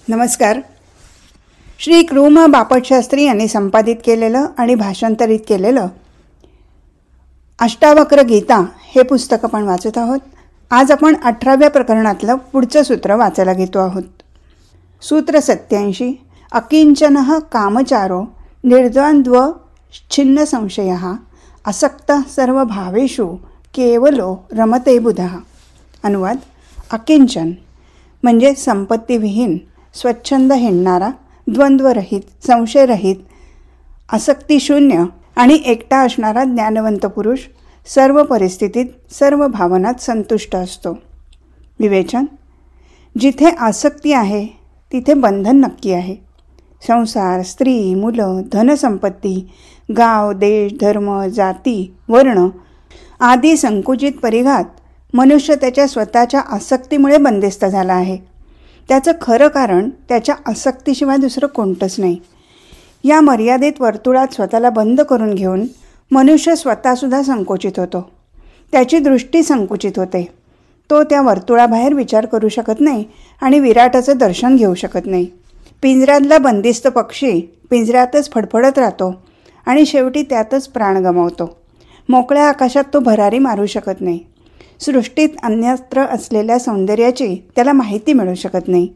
नमस्कार. श्री कृ. म. बापटशास्त्री यांनी संपादित केलेलं आणि भाषांतरित केलेलं अष्टावक्र गीता हे पुस्तक आपण वाचत आहोत. आज आपण 18व्या प्रकरणातलं पुढचं सूत्र वाचायला घेतो आहोत. सूत्र 87. अकिंचनः कामचारो निर्द्वंद्व छिन्न संशयः असक्तः सर्वभावेषु केवलो रमते बुधः. अनुवाद. अकिंचन म्हणजे संपत्तीविहीन, स्वच्छंद हिंडणारा, द्वंद्वरहित, संशयरहित, आसक्तीशून्य आणि एकटा असणारा ज्ञानवंत पुरुष सर्व परिस्थितीत, सर्व भावनात संतुष्ट असतो. विवेचन. जिथे आसक्ती आहे तिथे बंधन नक्की आहे. संसार, स्त्री, मुलं, धनसंपत्ती, गाव, देश, धर्म, जाती, वर्ण आदी संकुचित परिघात मनुष्य त्याच्या स्वतःच्या आसक्तीमुळे बंदिस्त झाला आहे. त्याचं खरं कारण त्याच्या आसक्तीशिवाय दुसरं कोणतंच नाही. या मर्यादित वर्तुळात स्वतःला बंद करून घेऊन मनुष्य स्वतःसुद्धा संकोचित होतो. त्याची दृष्टी संकुचित होते. तो त्या वर्तुळाबाहेर विचार करू शकत नाही आणि विराटाचं दर्शन घेऊ शकत नाही. पिंजऱ्यातला बंदिस्त पक्षी पिंजऱ्यातच फडफडत राहतो आणि शेवटी त्यातच प्राण गमावतो. मोकळ्या आकाशात तो भरारी मारू शकत नाही. सृष्टीत अन्यत्र असलेल्या सौंदर्याची त्याला माहिती मिळू शकत नाही.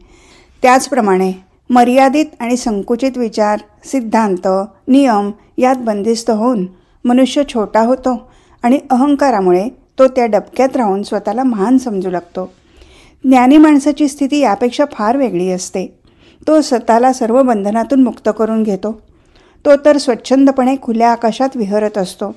त्याचप्रमाणे मर्यादित आणि संकुचित विचार, सिद्धांत, नियम यात बंदिस्त होऊन मनुष्य छोटा होतो आणि अहंकारामुळे तो त्या डबक्यात राहून स्वतःला महान समजू लागतो. ज्ञानी माणसाची स्थिती यापेक्षा फार वेगळी असते. तो स्वतःला सर्व बंधनातून मुक्त करून घेतो. तो तर स्वच्छंदपणे खुल्या आकाशात विहरत असतो.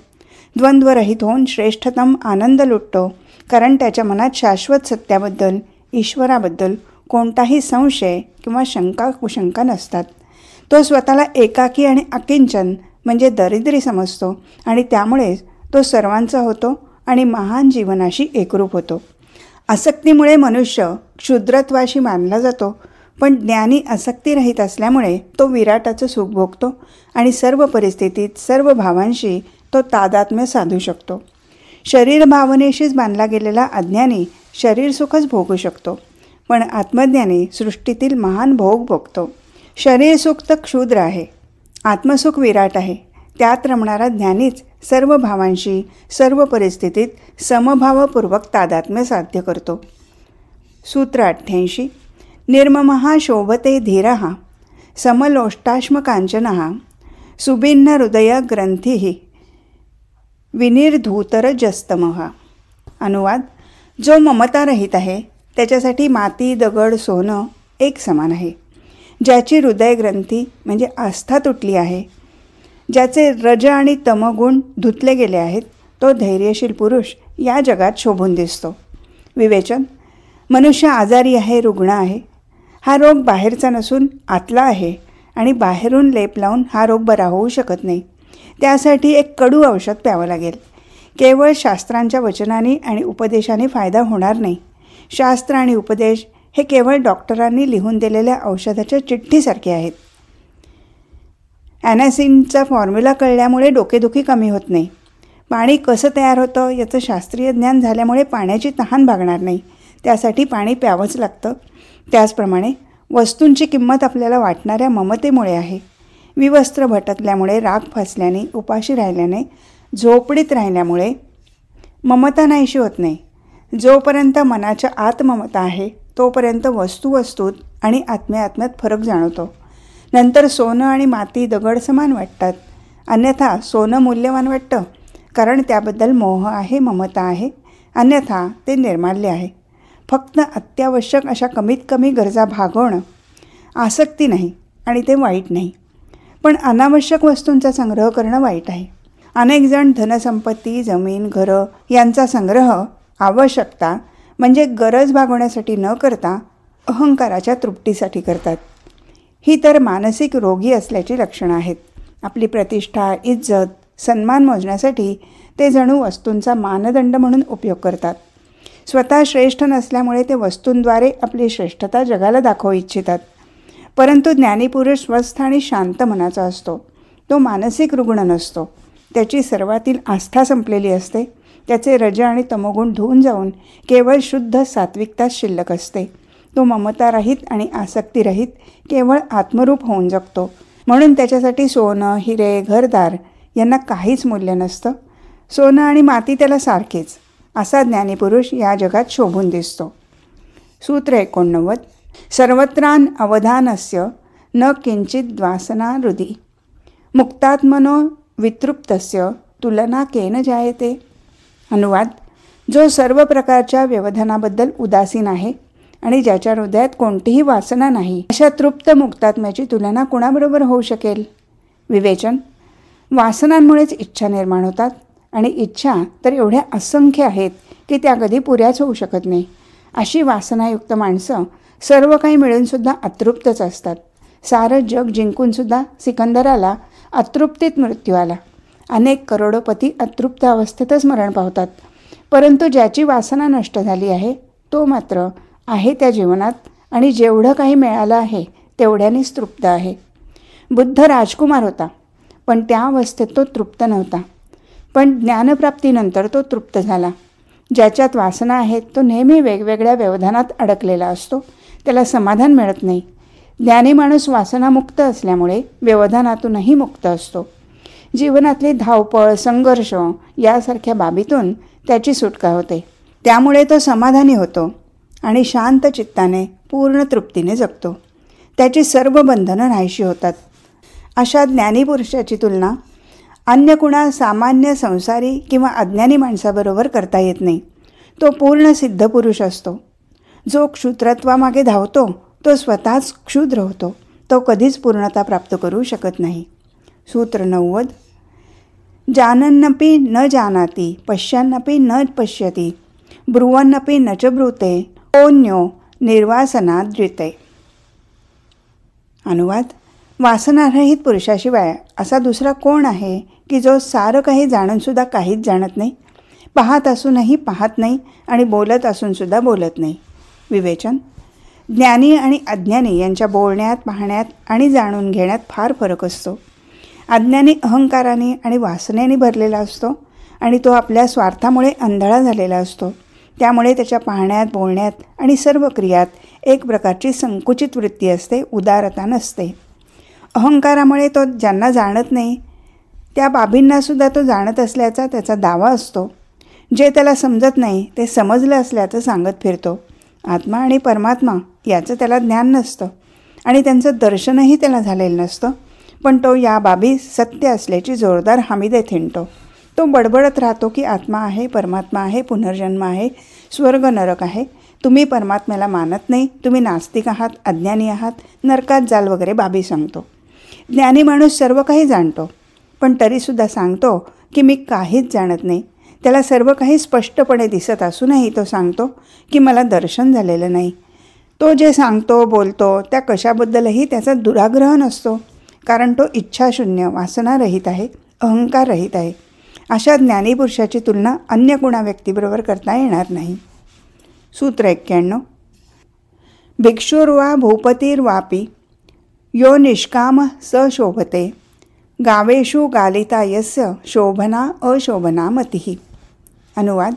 द्वंद्वरहित होऊन श्रेष्ठतम आनंद लुटतो, कारण त्याच्या मनात शाश्वत सत्याबद्दल, ईश्वराबद्दल कोणताही संशय किंवा शंका कुशंका नसतात. तो स्वतःला एकाकी आणि अकिंचन म्हणजे दरिद्री समजतो आणि त्यामुळेच तो सर्वांचा होतो आणि महान जीवनाशी एकरूप होतो. आसक्तीमुळे मनुष्य क्षुद्रत्वाशी मानला जातो, पण ज्ञानी आसक्तीरहित असल्यामुळे तो विराटाचं सुख भोगतो आणि सर्व परिस्थितीत, सर्व भावांशी तो तादात्म्य साधू शकतो. शरीर भावनेशीच बांधला गेलेला अज्ञानी शरीर सुखच भोगू शकतो, पण आत्मज्ञानी सृष्टीतील महान भोग भोगतो. शरीर सुख तर क्षुद्र आहे, आत्मसुख विराट आहे. त्यात रमणारा ज्ञानीच सर्व भावांशी, सर्व परिस्थितीत समभावपूर्वक तादात्म्य साध्य करतो. सूत्र 88. निर्ममः शोभते धीरः समलोष्टाश्मकांचनः सुभिन्न हृदय ग्रंथीः विनिर्धूतरजस्तमः. अनुवाद. जो ममतारहित आहे त्याच्यासाठी माती, दगड, सोनं एक समान आहे. ज्याची हृदयग्रंथी म्हणजे आस्था तुटली आहे, ज्याचे रज आणि तमगुण धुतले गेले आहेत, तो धैर्यशील पुरुष या जगात शोभून दिसतो. विवेचन. मनुष्य आजारी आहे, रुग्ण आहे. हा रोग बाहेरचा नसून आतला आहे आणि बाहेरून लेप लावून हा रोग बरा होऊ शकत नाही. त्यासाठी एक कडू औषध प्यावं लागेल. केवळ शास्त्रांच्या वचनाने आणि उपदेशाने फायदा होणार नाही. शास्त्र आणि उपदेश हे केवळ डॉक्टरांनी लिहून दिलेल्या औषधाच्या चिठ्ठीसारखे आहेत. ॲनासिनचा फॉर्म्युला कळल्यामुळे डोकेदुखी कमी होत नाही. पाणी कसं तयार होतं याचं शास्त्रीय ज्ञान झाल्यामुळे पाण्याची तहान भागणार नाही. त्यासाठी पाणी प्यावंच लागतं. त्याचप्रमाणे वस्तूंची किंमत आपल्याला वाटणाऱ्या ममतेमुळे आहे. विवस्त्र भटकल्यामुळे, राग फसल्याने, उपाशी राहिल्याने, झोपडीत राहिल्यामुळे ममता नाहीशी होत नाही. जोपर्यंत मनाच्या आत ममता आहे तोपर्यंत वस्तूत आणि आत्म्यात फरक जाणवतो. नंतर सोनं आणि माती, दगड समान वाटतात. अन्यथा सोनं मूल्यवान वाटतं कारण त्याबद्दल मोह आहे, ममता आहे. अन्यथा ते निर्माल्य आहे. फक्त अत्यावश्यक अशा कमीत कमी गरजा भागवणं आसक्ती नाही आणि ते वाईट नाही. पण अनावश्यक वस्तूंचा संग्रह करणं वाईट आहे. अनेक जण धनसंपत्ती, जमीन, घरं यांचा संग्रह आवश्यकता म्हणजे गरज भागवण्यासाठी न करता अहंकाराच्या तृप्तीसाठी करतात. ही तर मानसिक रोगी असल्याची लक्षणं आहेत. आपली प्रतिष्ठा, इज्जत, सन्मान मोजण्यासाठी ते जणू वस्तूंचा मानदंड म्हणून उपयोग करतात. स्वतः श्रेष्ठ नसल्यामुळे ते वस्तूंद्वारे आपली श्रेष्ठता जगाला दाखवू इच्छितात. परंतु ज्ञानीपुरुष स्वस्थ आणि शांत मनाचा असतो. तो मानसिक रुग्ण नसतो. त्याची सर्वातील आस्था संपलेली असते. त्याचे रज आणि तमोगुण धुवून जाऊन केवळ शुद्ध सात्विकताच शिल्लक असते. तो ममतारहित आणि आसक्तीरहित केवळ आत्मरूप होऊन जगतो. म्हणून त्याच्यासाठी सोनं, हिरे, घरदार यांना काहीच मूल्य नसतं. सोनं आणि माती त्याला सारखेच. असा ज्ञानीपुरुष या जगात शोभून दिसतो. सूत्र 89. सर्वत्रान अवधानस्य न किंचित वासना हृदी मुक्तात्मनो वितृप्तस्य तुलना केन जायते. अनुवाद: जो सर्व प्रकारच्या व्यवधानाबद्दल उदासीन आहे आणि ज्याच्या हृदयात कोणतीही वासना नाही, अशा तृप्त मुक्तात्म्याची तुलना कुणाबरोबर होऊ शकेल. विवेचन: वासनांमुळेच इच्छा निर्माण होतात आणि इच्छा तर एवढ्या असंख्य आहेत की त्या कधी पुऱ्याच होऊ शकत नाही. अशी वासनायुक्त माणसं सर्व काही मिळूनसुद्धा अतृप्तच असतात. सारं जग जिंकूनसुद्धा सिकंदराला अतृप्तीत मृत्यू आला. अनेक करोडोपती अतृप्त अवस्थेतच मरण पावतात. परंतु ज्याची वासना नष्ट झाली आहे तो मात्र आहे त्या जीवनात आणि जेवढं काही मिळालं आहे तेवढ्यानेच तृप्त आहे. बुद्ध राजकुमार होता, पण त्या अवस्थेत तो तृप्त नव्हता. पण ज्ञानप्राप्तीनंतर तो तृप्त झाला. ज्याच्यात वासना आहेत तो नेहमी वेगवेगळ्या व्यवधानात अडकलेला असतो. त्याला समाधान मिळत नाही. ज्ञानी माणूस वासनामुक्त असल्यामुळे व्यवधानातूनही मुक्त असतो. जीवनातली धावपळ, संघर्ष यासारख्या बाबीतून त्याची सुटका होते. त्यामुळे तो समाधानी होतो आणि शांत चित्ताने पूर्ण तृप्तीने जगतो. त्याची सर्व बंधनं नाहीशी होतात. अशा ज्ञानीपुरुषाची तुलना अन्य कुणा सामान्य संसारी किंवा अज्ञानी माणसाबरोबर करता येत नाही. तो पूर्ण सिद्ध पुरुष असतो. जो क्षुद्रत्वामागे धावतो तो स्वतःच क्षुद्र होतो. तो कधीच पूर्णता प्राप्त करू शकत नाही. सूत्र 90. जानन्नपि न जानाति पश्यन्नपि न पश्यति ब्रुवन्नपि न च ब्रूते ओन्यो निर्वासनाद्रिते. अनुवाद: वासनारहित पुरुषाशिवाय असा दुसरा कोण आहे की जो सारं काही जाणूनसुद्धा काहीच जाणत नाही, पाहत असूनही पाहत नाही आणि बोलत असूनसुद्धा बोलत नाही. विवेचन: ज्ञानी आणि अज्ञानी यांच्या बोलण्यात, पाहण्यात आणि जाणून घेण्यात फार फरक असतो. अज्ञानी अहंकाराने आणि वासनेने भरलेला असतो आणि तो आपल्या स्वार्थामुळे अंधळा झालेला असतो. त्यामुळे त्याच्या पाहण्यात, बोलण्यात आणि सर्व क्रियात एक प्रकारची संकुचित वृत्ती असते, उदारता नसते. अहंकारामुळे तो ज्यांना जाणत नाही त्या बाबींनासुद्धा तो जाणत असल्याचा त्याचा दावा असतो. जे त्याला समजत नाही ते समजलं असल्याचं सांगत फिरतो. आत्मा आणि परमात्मा याचं त्याला ज्ञान नसतं आणि त्यांचं दर्शनही त्याला झालेलं नसतं. पण तो या बाबी सत्य असल्याची जोरदार हमी देत हिंडतो. तो बडबडत राहतो की आत्मा आहे, परमात्मा आहे, पुनर्जन्म आहे, स्वर्ग नरक आहे. तुम्ही परमात्म्याला मानत नाही, तुम्ही नास्तिक आहात, अज्ञानी आहात, नरकात जाल वगैरे बाबी सांगतो. ज्ञानी माणूस सर्व काही जाणतो, पण तरीसुद्धा सांगतो की मी काहीच जाणत नाही. त्याला सर्व काही स्पष्टपणे दिसत असूनही तो सांगतो की मला दर्शन झालेलं नाही. तो जे सांगतो, बोलतो त्या कशाबद्दलही त्याचा दुराग्रह नसतो, कारण तो इच्छाशून्य, वासनारहित आहे, अहंकाररहित आहे. अशा ज्ञानीपुरुषाची तुलना अन्य कुणा व्यक्तीबरोबर करता येणार नाही. सूत्र 91. भिक्षुर्वा भूपतिर्वापी यो निष्काम स शोभते गावेषु गालिता यस्य शोभना अशोभना मतिः. अनुवाद: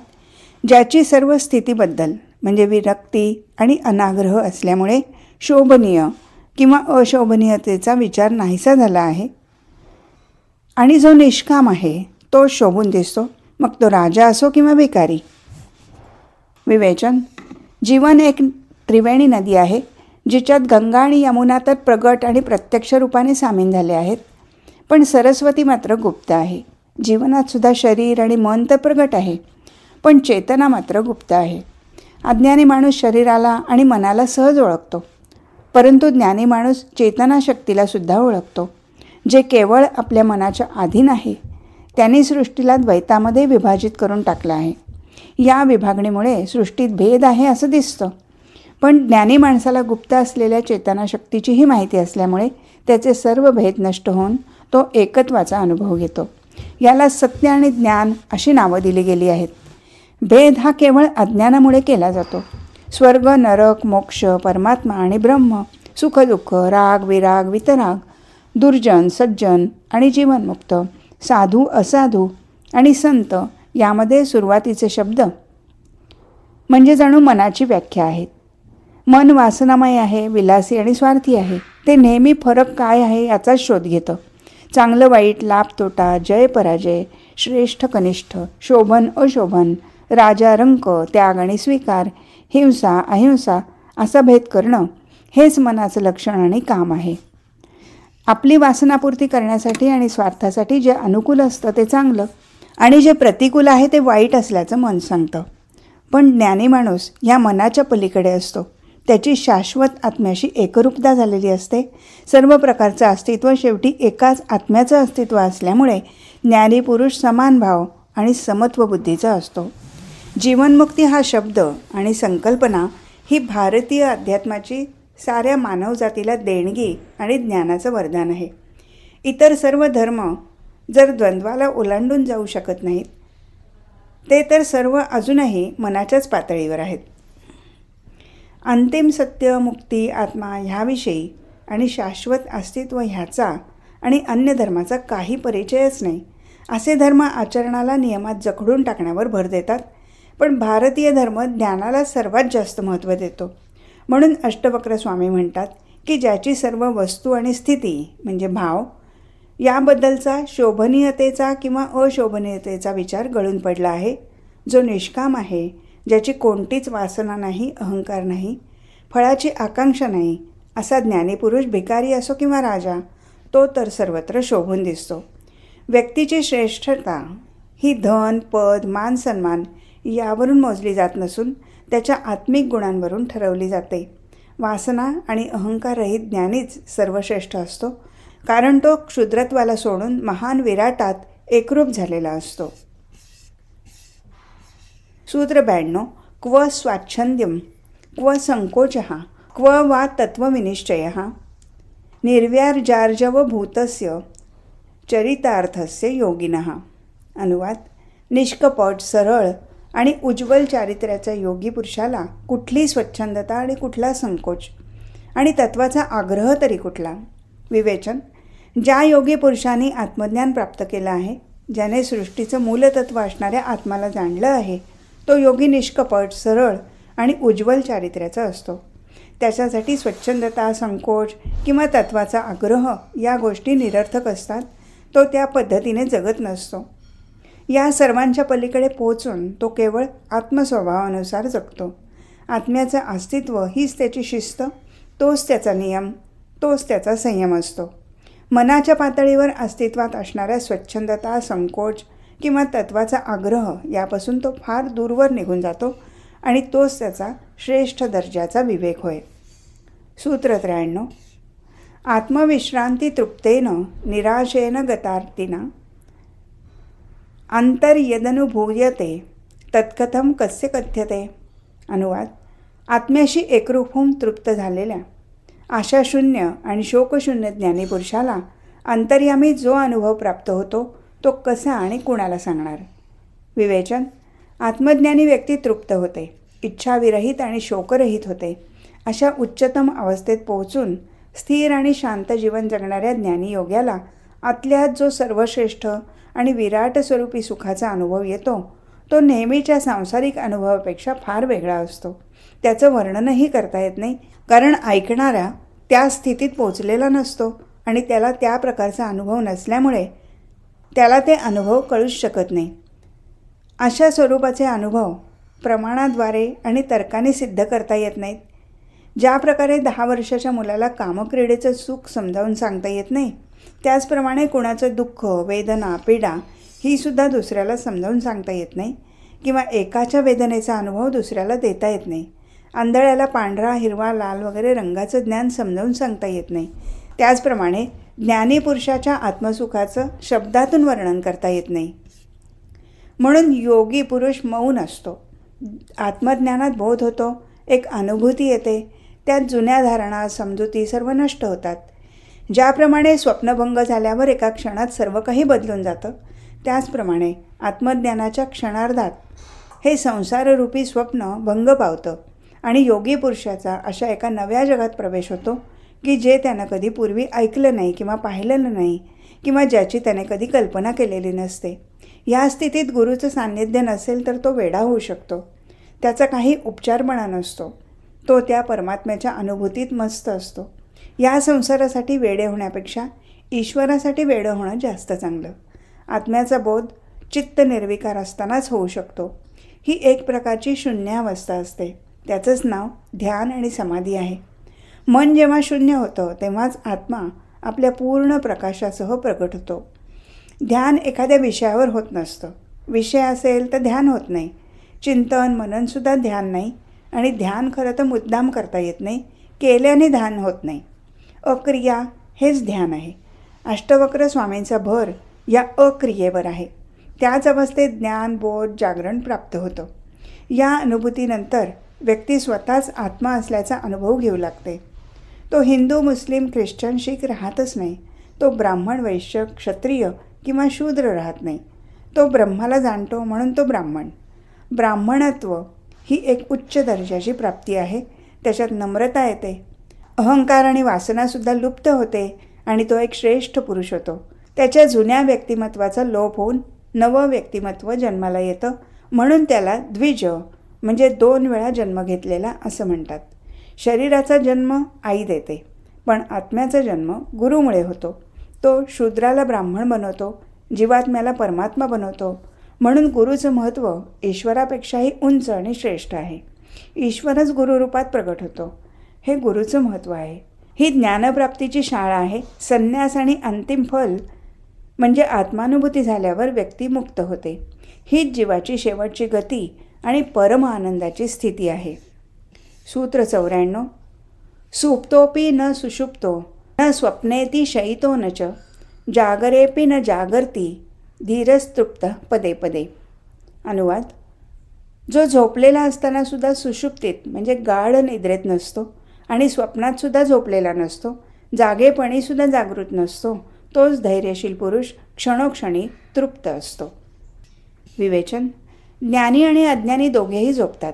ज्याची सर्व स्थितीबद्दल म्हणजे विरक्ती आणि अनाग्रह असल्यामुळे शोभनीय किंवा अशोभनीयतेचा विचार नाहीसा झाला आहे आणि जो निष्काम आहे तो शोभून दिसतो, मग तो राजा असो किंवा भिकारी. विवेचन: जीवन एक त्रिवेणी नदी आहे, जिच्यात गंगा आणि यमुना तर प्रगट आणि प्रत्यक्ष रूपाने सामील झाले आहेत, पण सरस्वती मात्र गुप्त आहे. जीवनात सुद्धा शरीर आणि मन तर प्रगट आहे, पण चेतना मात्र गुप्त आहे. अज्ञानी माणूस शरीराला आणि मनाला सहज ओळखतो, परंतु ज्ञानी माणूस चेतनाशक्तीला सुद्धा ओळखतो. जे केवळ आपल्या मनाच्या अधीन आहे त्यांनी सृष्टीला द्वैतामध्ये विभाजित करून टाकलं आहे. या विभागणीमुळे सृष्टीत भेद आहे असं दिसतं, पण ज्ञानी माणसाला गुप्त असलेल्या चेतनाशक्तीचीही माहिती असल्यामुळे त्याचे सर्व भेद नष्ट होऊन तो एकत्वाचा अनुभव घेतो. याला सत्य आणि ज्ञान अशी नावं दिली गेली आहेत. भेद हा केवळ अज्ञानामुळे केला जातो. स्वर्ग, नरक, मोक्ष, परमात्मा आणि ब्रह्म, सुखदुःख, राग, विराग, वितराग, दुर्जन, सज्जन आणि जीवनमुक्त, साधू, असाधू आणि संत यामध्ये सुरुवातीचे शब्द म्हणजे जणू मनाची व्याख्या आहेत. मन वासनामय आहे, विलासी आणि स्वार्थी आहे. ते नेहमी फरक काय आहे याचाच शोध घेतं. चांगलं वाईट, लाभ तोटा, जय पराजय, श्रेष्ठ कनिष्ठ, शोभन अशोभन, राजा रंक, त्याग आणि स्वीकार, हिंसा अहिंसा असा भेद करणं हेच मनाचं लक्षण आणि काम आहे. आपली वासनापूर्ती करण्यासाठी आणि स्वार्थासाठी जे अनुकूल असतं ते चांगलं आणि जे प्रतिकूल आहे ते वाईट असल्याचं मन सांगतं. पण ज्ञानी माणूस ह्या मनाच्या पलीकडे असतो. त्याची शाश्वत आत्म्याशी एकरूपता झालेली असते. सर्व प्रकारचं अस्तित्व शेवटी एकाच आत्म्याचं अस्तित्व असल्यामुळे ज्ञानी पुरुष समान भाव आणि समत्व बुद्धीचा असतो. जीवनमुक्ती हा शब्द आणि संकल्पना ही भारतीय अध्यात्माची साऱ्या मानवजातीला देणगी आणि ज्ञानाचं वरदान आहे. इतर सर्व धर्म जर द्वंद्वाला ओलांडून जाऊ शकत नाहीत, ते तर सर्व अजूनही मनाच्याच पातळीवर आहेत. अंतिम सत्य, मुक्ती, आत्मा ह्याविषयी आणि शाश्वत अस्तित्व ह्याचा आणि अन्य धर्माचा काही परिचयच नाही. असे धर्म आचरणाला नियमात जखडून टाकण्यावर भर देतात. पण भारतीय धर्म ज्ञानाला सर्वात जास्त महत्त्व देतो. म्हणून अष्टवक्र स्वामी म्हणतात की ज्याची सर्व वस्तू आणि स्थिती म्हणजे भाव याबद्दलचा शोभनीयतेचा किंवा अशोभनीयतेचा विचार गळून पडला आहे, जो निष्काम आहे, ज्याची कोणतीच वासना नाही, अहंकार नाही, फळाची आकांक्षा नाही, असा ज्ञानीपुरुष भिकारी असो किंवा राजा, तो तर सर्वत्र शोभून दिसतो. व्यक्तीची श्रेष्ठता ही धन, पद, मान, सन्मान यावरून मोजली जात नसून त्याच्या आत्मिक गुणांवरून ठरवली जाते. वासना आणि अहंकाररहित ज्ञानीच सर्वश्रेष्ठ असतो, कारण तो क्षुद्रत्वाला सोडून महान विराटात एकरूप झालेला असतो. सूत्र 92. क्व स्वाच्छंद्यम क्व संकोचः क्व वा तत्त्वविनिश्चयः निर्व्याजार्जवभूतस्य चरितार्थस्य योगिनः. अनुवाद. निष्कपट, सरळ आणि उज्ज्वल चारित्र्याच्या योगी पुरुषाला कुठली स्वच्छंदता आणि कुठला संकोच आणि तत्वाचा आग्रह तरी कुठला. विवेचन. ज्या योगी पुरुषांनी आत्मज्ञान प्राप्त केलं आहे, ज्याने सृष्टीचं मूलतत्व असणाऱ्या आत्माला जाणलं आहे, तो योगी निष्कपट, सरळ आणि उज्ज्वल चारित्र्याचा असतो. त्याच्यासाठी स्वच्छंदता, संकोच किंवा तत्वाचा आग्रह या गोष्टी निरर्थक असतात. तो त्या पद्धतीने जगत नसतो. या सर्वांच्या पलीकडे पोहोचून तो केवळ आत्मस्वभावानुसार जगतो. आत्म्याचं अस्तित्व हीच त्याची शिस्त, तोच त्याचा नियम, तोच त्याचा संयम असतो. मनाच्या पातळीवर अस्तित्वात असणाऱ्या स्वच्छंदता, संकोच किंवा तत्वाचा आग्रह यापासून तो फार दूरवर निघून जातो आणि तोच त्याचा श्रेष्ठ दर्जाचा विवेक होय. सूत्र 93. आत्मविश्रांती तृप्तेन निराशेन गतार्तिना अंतर्यदनुभूयते तत्कथम कस्य कथ्यते. अनुवाद. आत्म्याशी एकरूप होऊन तृप्त झालेल्या, आशाशून्य आणि शोकशून्य ज्ञानीपुरुषाला अंतर्यामी जो अनुभव प्राप्त होतो तो कसा आणि कुणाला सांगणार. विवेचन. आत्मज्ञानी व्यक्ती तृप्त होते, इच्छाविरहित आणि शोकरहित होते. अशा उच्चतम अवस्थेत पोहोचून स्थिर आणि शांत जीवन जगणाऱ्या ज्ञानी योग्याला आतल्यात जो सर्वश्रेष्ठ आणि विराट स्वरूपी सुखाचा अनुभव येतो, तो नेहमीच्या सांसारिक अनुभवापेक्षा फार वेगळा असतो. त्याचं वर्णनही करता येत नाही, कारण ऐकणारा त्या स्थितीत पोचलेला नसतो आणि त्याला त्या प्रकारचा अनुभव नसल्यामुळे त्याला ते अनुभव कळूच शकत नाही. अशा स्वरूपाचे अनुभव प्रमाणाद्वारे आणि तर्काने सिद्ध करता येत नाहीत. ज्या प्रकारे 10 वर्षाच्या मुलाला कामक्रीडेचं सुख समजावून सांगता येत नाही, त्याचप्रमाणे कुणाचं दुःख, वेदना, पीडा ही सुद्धा दुसऱ्याला समजावून सांगता येत नाही किंवा एकाच्या वेदनेचा अनुभव दुसऱ्याला देता येत नाही. आंधळ्याला पांढरा, हिरवा, लाल वगैरे रंगाचं ज्ञान समजावून सांगता येत नाही. त्याचप्रमाणे ज्ञानी पुरुषाच्या आत्मसुखाचं शब्दातून वर्णन करता येत नाही. म्हणून योगी पुरुष मौन असतो. आत्मज्ञानात बोध होतो, एक अनुभूती येते, त्यात जुन्या धारणा, समजुती सर्व नष्ट होतात. ज्याप्रमाणे स्वप्नभंग झाल्यावर एका क्षणात सर्व काही बदलून जातं, त्याचप्रमाणे आत्मज्ञानाच्या क्षणार्धात हे संसाररूपी स्वप्न भंग पावतं आणि योगी पुरुषाचा अशा एका नव्या जगात प्रवेश होतो की जे त्यानं कधी पूर्वी ऐकलं नाही किंवा पाहिलेलं नाही किंवा ज्याची त्याने कधी कल्पना केलेली नसते. या स्थितीत गुरुचं सान्निध्य नसेल तर तो वेडा होऊ शकतो. त्याचा काही उपचारपणा नसतो. तो त्या परमात्म्याच्या अनुभूतीत मस्त असतो. या संसारासाठी वेडे होण्यापेक्षा ईश्वरासाठी वेडं होणं जास्त चांगलं. आत्म्याचा बोध चित्त निर्विकार असतानाच होऊ शकतो. ही एक प्रकारची शून्यावस्था असते. त्याचंच नाव ध्यान आणि समाधी आहे. मन जेव्हा शून्य होतं तेव्हाच आत्मा आपल्या पूर्ण प्रकाशासह प्रकट होतो. ध्यान एखाद्या विषयावर होत नसतं. विषय असेल तर ध्यान होत नाही. चिंतन मननसुद्धा ध्यान नाही. आणि ध्यान खरं तर मुद्दाम करता येत नाही, केल्याने ध्यान होत नाही. अक्रिया हेच ध्यान आहे. अष्टवक्र स्वामींचा भर या अक्रियेवर आहे. त्याच अवस्थेत ज्ञान बोध जागरण प्राप्त होतं. या अनुभूतीनंतर व्यक्ती स्वतःच आत्मा असल्याचा अनुभव घेऊ लागते. तो हिंदू मुस्लिम ख्रिश्चन शीख राहतच नाही. तो ब्राह्मण वैश्य क्षत्रिय किंवा शूद्र राहत नाही. तो ब्रह्माला जाणतो म्हणून तो ब्राह्मण. ब्राह्मणत्व ही एक उच्च दर्जाची प्राप्ती आहे. त्याच्यात नम्रता येते, अहंकार आणि वासनासुद्धा लुप्त होते आणि तो एक श्रेष्ठ पुरुष होतो. त्याच्या जुन्या व्यक्तिमत्वाचा लोप होऊन नवं व्यक्तिमत्व जन्माला येतं, म्हणून त्याला द्विज म्हणजे 2 वेळा जन्म घेतलेला असं म्हणतात. शरीराचा जन्म आई देते, पण आत्म्याचा जन्म गुरुमुळे होतो. तो शूद्राला ब्राह्मण बनवतो, जीवात्म्याला परमात्मा बनवतो. म्हणून गुरुचं महत्त्व ईश्वरापेक्षाही उंच आणि श्रेष्ठ आहे. ईश्वरच गुरुरूपात प्रगट होतो. हे गुरुचं महत्त्व आहे. ही ज्ञानप्राप्तीची शाळा आहे. संन्यास आणि अंतिम फल म्हणजे आत्मानुभूती झाल्यावर व्यक्ती मुक्त होते. हीच जीवाची शेवटची गती आणि परम आनंदाची स्थिती आहे. सूत्र 94. सुप्तोपि न सुषुप्तो न स्वप्नेति शयितो न च जागरेपि न जागर्ति धीरस्तृप्त पदे पदे. अनुवाद: जो झोपलेला असतानासुद्धा सुषुप्तीत म्हणजे गाढ निद्रेत नसतो आणि स्वप्नातसुद्धा झोपलेला नसतो, जागेपणीसुद्धा जागृत नसतो, तोच धैर्यशील पुरुष क्षणोक्षणी तृप्त असतो. विवेचन: ज्ञानी आणि अज्ञानी दोघेही झोपतात,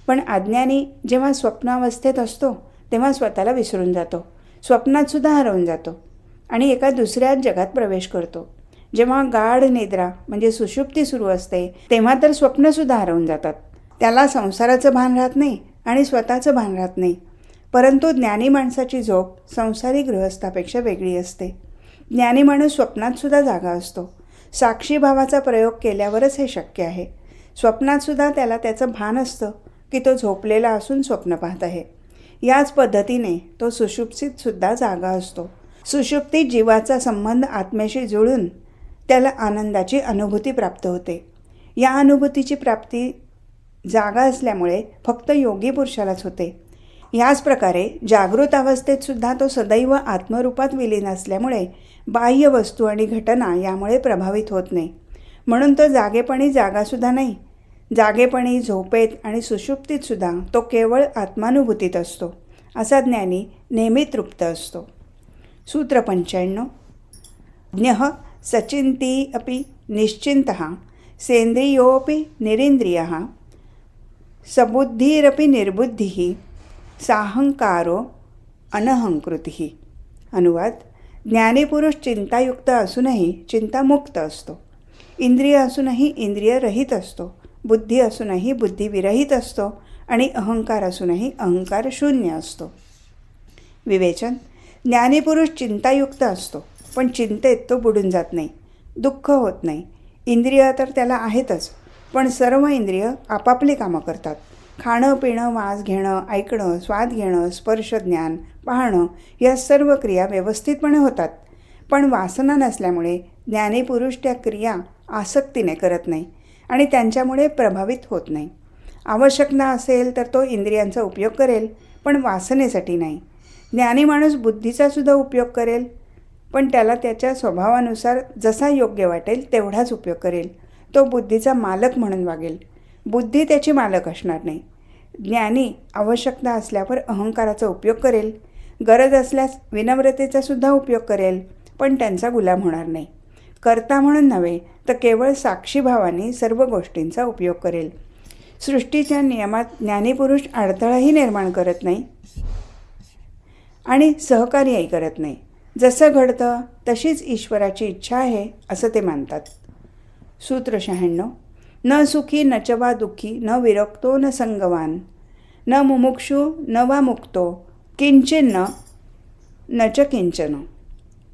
पण अज्ञानी जेव्हा स्वप्नावस्थेत असतो तेव्हा स्वतःला विसरून जातो, स्वप्नातसुद्धा हरवून जातो आणि एका दुसऱ्याच जगात प्रवेश करतो. जेव्हा गाढ निद्रा म्हणजे सुषुप्ती सुरू असते तेव्हा तर स्वप्नसुद्धा हरवून जातात. त्याला संसाराचं भान राहत नाही आणि स्वतःचं भान राहत नाही. परंतु ज्ञानी माणसाची झोप संसारी गृहस्थापेक्षा वेगळी असते. ज्ञानी माणूस स्वप्नातसुद्धा जागा असतो. साक्षी भावाचा प्रयोग केल्यावरच हे शक्य आहे. स्वप्नातसुद्धा त्याला त्याचं भान असतं की तो झोपलेला असून स्वप्न पाहत आहे. याच पद्धतीने तो सुषुप्तीतसुद्धा जागा असतो. सुषुप्तीत जीवाचा संबंध आत्म्याशी जुळून त्याला आनंदाची अनुभूती प्राप्त होते. या अनुभूतीची प्राप्ती जागा असल्यामुळे फक्त योगी पुरुषालाच होते. याच प्रकारे जागृत अवस्थेतसुद्धा तो सदैव आत्मरूपात विलीन असल्यामुळे बाह्य वस्तू आणि घटना यामुळे प्रभावित होत नाही. म्हणून तो जागेपणी जागासुद्धा नाही. जागेपणी झोपेत आणि सुषुप्तीतसुद्धा तो केवळ आत्मानुभूतीत असतो. असा ज्ञानी नेहमी तृप्त असतो. सूत्र 95. ज्ञः सचिंती अपि निश्चिंतः सेंद्रियोपि निरिंद्रियः सबुद्धिरपि निर्बुद्धिः साहंकारो अनहंकृतिः. अनुवाद: ज्ञानीपुरुष चिंतायुक्त असूनही चिंतामुक्त असतो. इंद्रिय असूनही इंद्रियरहित असतो. बुद्धी असूनही बुद्धिविरहित असतो आणि अहंकार असूनही अहंकार शून्य असतो. विवेचन: ज्ञानीपुरुष चिंतायुक्त असतो, पण चिंतेत तो बुडून जात नाही, दुःख होत नाही. इंद्रिय तर त्याला आहेतच, पण सर्व इंद्रिय आपापली कामं करतात. खाणं पिणं वास घेणं ऐकणं स्वाद घेणं स्पर्श ज्ञान पाहणं या सर्व क्रिया व्यवस्थितपणे होतात. पण वासना नसल्यामुळे ज्ञानीपुरुष त्या क्रिया आसक्तीने करत नाही आणि त्यांच्यामुळे प्रभावित होत नाही. आवश्यकता असेल तर तो इंद्रियांचा उपयोग करेल, पण वासनेसाठी नाही. ज्ञानी माणूस बुद्धीचासुद्धा उपयोग करेल, पण त्याला त्याच्या स्वभावानुसार जसा योग्य वाटेल तेवढाच उपयोग करेल. तो बुद्धीचा मालक म्हणून वागेल, बुद्धी त्याची मालक असणार नाही. ज्ञानी आवश्यकता असल्यावर अहंकाराचा उपयोग करेल, गरज असल्यास विनम्रतेचासुद्धा उपयोग करेल, पण त्यांचा गुलाम होणार नाही. कर्ता म्हणून नव्हे तर केवळ साक्षीभावाने सर्व गोष्टींचा उपयोग करेल. सृष्टीच्या नियमात ज्ञानीपुरुष अडथळाही निर्माण करत नाही आणि सहकार्यही करत नाही. जसं घडतं तशीच ईश्वराची इच्छा आहे असं ते मानतात. सूत्र 96. न सुखी न च वा दुःखी न विरक्तो न संगवान न मुमुक्षु न वा मुक्तो किंचिन्न न च किंचन.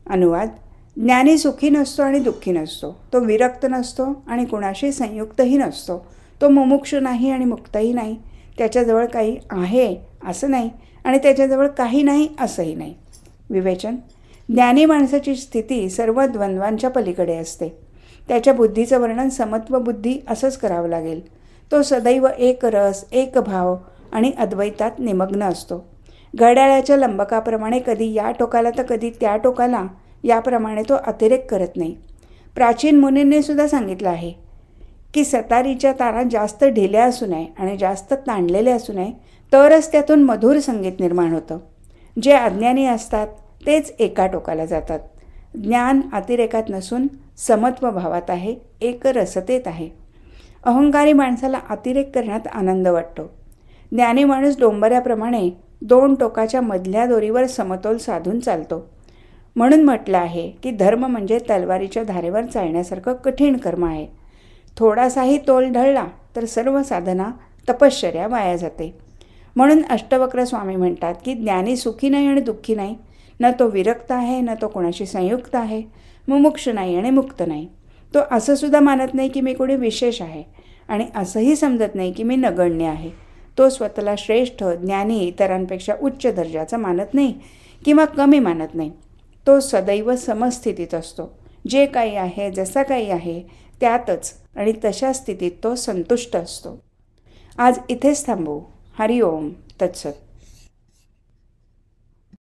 अनुवाद: ज्ञानी सुखी नसतो आणि दुःखी नसतो. तो विरक्त नसतो आणि कुणाशी संयुक्तही नसतो. तो मुमुक्षू नाही आणि मुक्तही नाही. त्याच्याजवळ काही आहे असं नाही आणि त्याच्याजवळ काही नाही असंही नाही. विवेचन: ज्ञानी माणसाची स्थिती सर्व द्वंद्वांच्या पलीकडे असते. त्याच्या बुद्धीचं वर्णन समत्व बुद्धी असंच करावं लागेल. तो सदैव एक रस, एक भाव आणि अद्वैतात निमग्न असतो. घड्याळाच्या लंबकाप्रमाणे कधी या टोकाला तर कधी त्या टोकाला याप्रमाणे तो अतिरेक करत नाही. प्राचीन मुनींनी सुद्धा सांगितलं आहे की सतारीच्या तारा जास्त ढिल्या असू नये आणि जास्त ताणलेल्या असू नये, तरच त्यातून मधुर संगीत निर्माण होतं. जे अज्ञानी असतात तेच एका टोकाला जातात. ज्ञान अतिरेकात नसून समत्व भावात आहे, एकरसतेत आहे. अहंकारी माणसाला अतिरेक करण्यात आनंद वाटतो. ज्ञानी माणूस डोंबऱ्याप्रमाणे दोन टोकाच्या मधल्या दोरीवर समतोल साधून चालतो. म्हणून म्हटलं आहे की धर्म म्हणजे तलवारीच्या धारेवर चालण्यासारखं कठीण कर्म आहे. थोडासाही तोल ढळला तर सर्व साधना तपश्चर्या वाया जाते. म्हणून अष्टवक्र स्वामी म्हणतात की ज्ञानी सुखी नाही आणि दुःखी नाही. न तो विरक्त आहे, न तो कोणाशी संयुक्त आहे, मुमुक्ष नाही आणि मुक्त नाही. तो असं सुद्धा मानत नाही की मी कोणी विशेष आहे आणि असंही समजत नाही की मी नगण्य आहे. तो स्वतःला श्रेष्ठ, ज्ञानी, इतरांपेक्षा उच्च दर्जाचा मानत नाही किंवा कमी मानत नाही. तो सदैव समस्थितीत असतो. जे काही आहे, जसा काही आहे त्यातच आणि तशा स्थितीत तो संतुष्ट असतो. आज इथेच थांबू. हरिओम तत्सत.